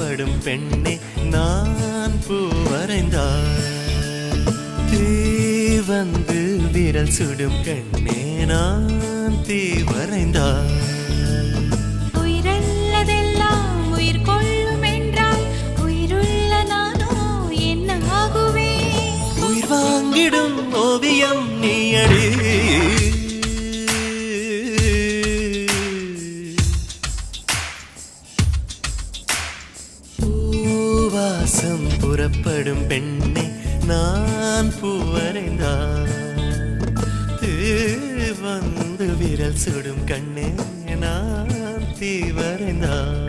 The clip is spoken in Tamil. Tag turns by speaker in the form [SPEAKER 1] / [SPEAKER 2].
[SPEAKER 1] புறப்படும் பெண்ணே நான் பூ வரைந்தாள். தீ வந்து விரல் சுடும் கண்ணே நான் தீ வரைந்தாள்.
[SPEAKER 2] உயிரல்லதெல்லாம் உயிர் கொள்ளும் என்றால் உயிருள்ள நானோ என்ன ஆகுவேன்?
[SPEAKER 1] உயிர் வாங்கிடும் ஓவியம் நீ அடி. பூவாசம் புறப்படும் பெண்ணே நான் பூ வரைந்தாள். வந்து விரல் சுடும் கண்ணே நான் தீ வரைந்தாள்.